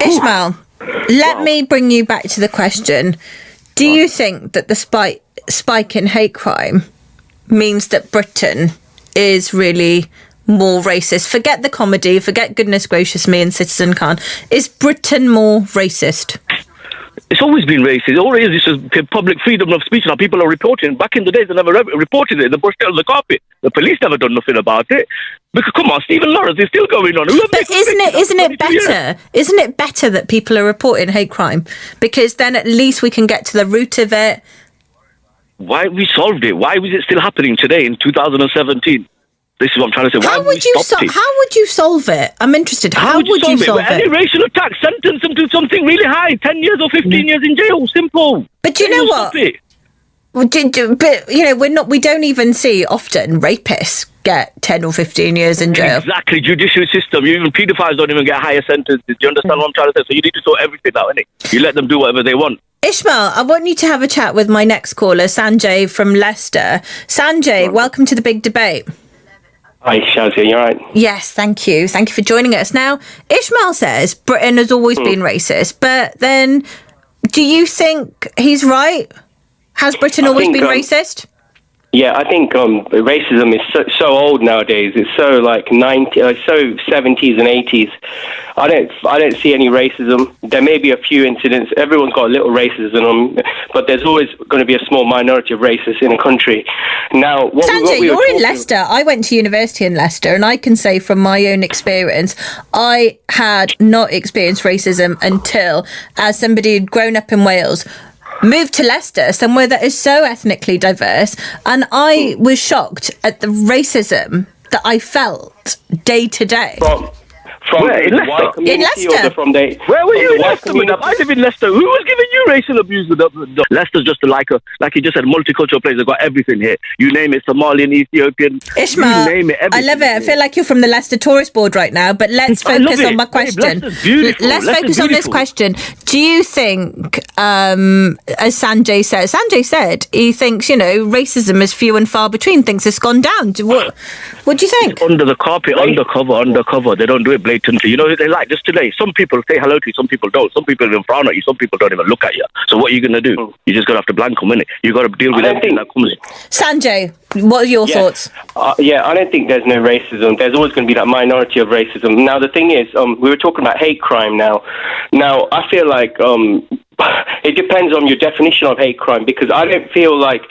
Ishmael, let me bring you back to the question. Do you think that the spike in hate crime means that Britain is really more racist? Forget the comedy, forget Goodness Gracious Me and Citizen Khan. Is Britain more racist? It's always been racist. All it is just public freedom of speech. Now people are reporting. Back in the days, they never reported it. They brushed it on the carpet. The police never done nothing about it. Because come on, Stephen Lawrence is still going on. But isn't it better? Isn't it better that people are reporting hate crime? Because then at least we can get to the root of it. Why have we solved it? Why is it still happening today in 2017? This is what I'm trying to say. How would you solve it? I'm interested. How would you solve it? Any racial attack, sentence them to something really high, 10 years or 15 years in jail. Simple. But do you know what? But we don't even see often rapists get 10 or 15 years in jail. Exactly. Judicial system. Even paedophiles don't even get higher sentences. Do you understand what I'm trying to say? So you need to sort everything out, innit? You let them do whatever they want. Ishmael, I want you to have a chat with my next caller, Sanjay from Leicester. Sanjay, welcome to the big debate. Hi, Shazia, you all right? Yes, thank you. Thank you for joining us. Now, Ishmael says Britain has always been racist, but then do you think he's right? Has Britain always been racist? Yeah, I think racism is so old nowadays. It's so like 70s and 80s. I don't see any racism. There may be a few incidents. Everyone's got a little racism, but there's always going to be a small minority of racists in a country. Now, Sanjay, you're in Leicester. I went to university in Leicester, and I can say from my own experience, I had not experienced racism until, as somebody who'd grown up in Wales, moved to Leicester, somewhere that is so ethnically diverse, and I was shocked at the racism that I felt day to day. From where? In Leicester? In Leicester. Where were you in Leicester? I live in Leicester. Who was giving you racial abuse? Leicester's just like you just said, multicultural place. They've got everything here. You name it, Somalian, Ethiopian. Ishmael, you name it, I love it. I feel like you're from the Leicester Tourist Board right now, but let's focus on my question. Let's focus on this question. Do you think, as Sanjay said, he thinks, racism is few and far between, thinks it's gone down. What do you think? It's under the carpet, undercover. They don't do it blatantly. They like just today. Some people say hello to you, some people don't. Some people even frown at you, some people don't even look at you. So what are you going to do? You're just going to have to blank them, innit? You got to deal with everything that comes in. Sanjay, what are your thoughts? I don't think there's no racism. There's always going to be that minority of racism. Now, the thing is, we were talking about hate crime now. Now, I feel like it depends on your definition of hate crime, because I don't feel like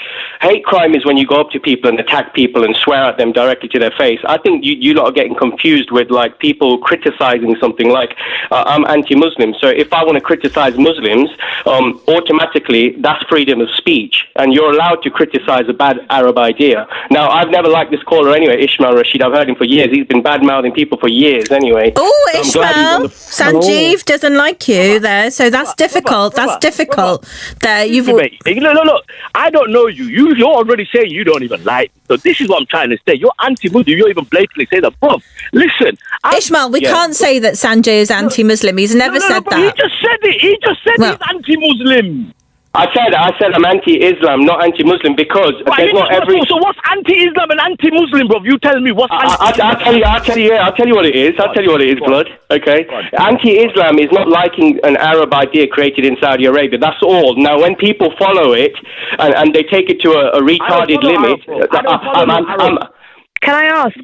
hate crime is when you go up to people and attack people and swear at them directly to their face. I think you lot are getting confused with like people criticizing something like I'm anti-Muslim. So if I want to criticize Muslims, automatically that's freedom of speech, and you're allowed to criticize a bad Arab idea. Now, I've never liked this caller anyway, Ishmael Rashid. I've heard him for years. He's been bad-mouthing people for years anyway. Oh, Ishmael, Sanjeev doesn't like you there, so that's difficult. That's difficult. There, look, I don't know you. You're already saying you don't even like me. So this is what I'm trying to say. You're anti-Muslim. You even blatantly say that. Bro, listen. Ishmael, we can't say that Sanjay is anti-Muslim. He's never said that. He just said it. He just said he's anti-Muslim. I said I'm anti-Islam, not anti-Muslim, because there's not every... So what's anti-Islam and anti-Muslim, bro? You tell me what's I'll tell you what it is. I'll tell you what it is, blood. Okay? Anti-Islam is not liking an Arab idea created in Saudi Arabia. That's all. Now, when people follow it and they take it to a retarded limit... Can I ask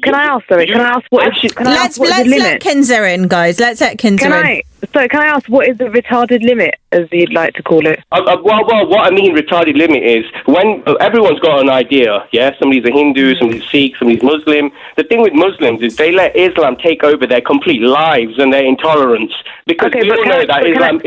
what is the limit? Let's let Kinzer in, guys. Let's let Kinzer in. Can I ask what is the retarded limit, as you'd like to call it? Well, what I mean retarded limit is when everyone's got an idea, yeah? Somebody's a Hindu, somebody's Sikh, somebody's Muslim. The thing with Muslims is they let Islam take over their complete lives and their intolerance. Because we all know that Islam...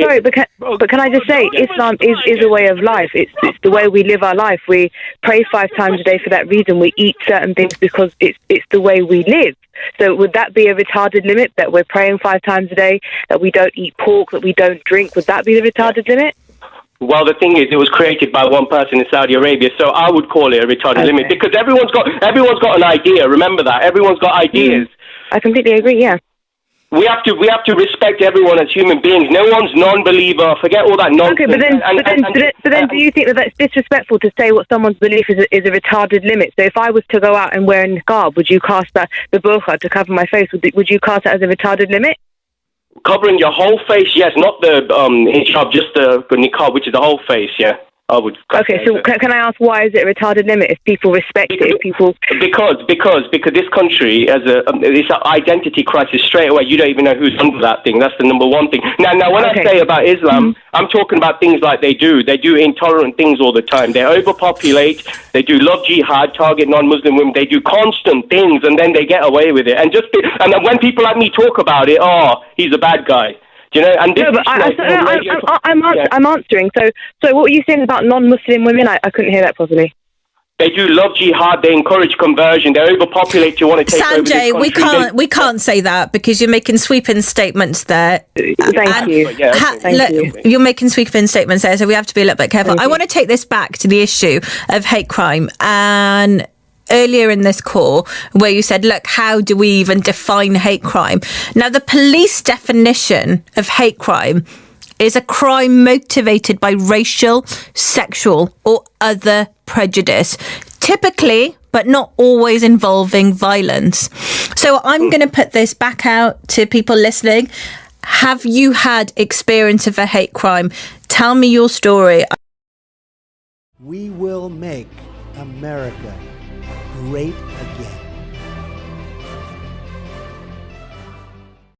But can I just say, Islam is a way of life. It's the way we live our life. We pray 5 times a day for that reason. We eat certain things because it's the way we live. So would that be a retarded limit, that we're praying 5 times a day, that we don't eat pork, that we don't drink? Would that be the retarded limit? Well, the thing is, it was created by one person in Saudi Arabia, so I would call it a retarded limit, because everyone's got an idea. Remember that. Everyone's got ideas. I completely agree, yeah. We have to respect everyone as human beings. No one's non-believer. Forget all that nonsense. Okay, but then do you think that that's disrespectful to say what someone's belief is a retarded limit? So if I was to go out and wear a niqab, would you cast that, the burqa to cover my face, would you cast that as a retarded limit? Covering your whole face, yes, not the hijab, just the niqab, which is the whole face, yeah. I would. Okay, so can I ask why is it a retarded limit if people respect it? If people because this country has it's an identity crisis straight away. You don't even know who's under that thing. That's the number one thing. Now when I say about Islam, I'm talking about things like they do intolerant things all the time. They overpopulate. They do love jihad, target non-Muslim women. They do constant things, and then they get away with it. And then when people like me talk about it, oh, he's a bad guy. You know, and no, but I'm answering. So what were you saying about non-Muslim women? I couldn't hear that properly. They do love jihad. They encourage conversion. They overpopulate. You want to take over this country. Sanjay, we can't say that because you're making sweeping statements there. Thank you. You're making sweeping statements there, so we have to be a little bit careful. I want to take this back to the issue of hate crime and earlier in this call where you said, look, how do we even define hate crime? Now, the police definition of hate crime is a crime motivated by racial, sexual or other prejudice, typically, but not always involving violence. So I'm going to put this back out to people listening. Have you had experience of a hate crime? Tell me your story. We will make America great again.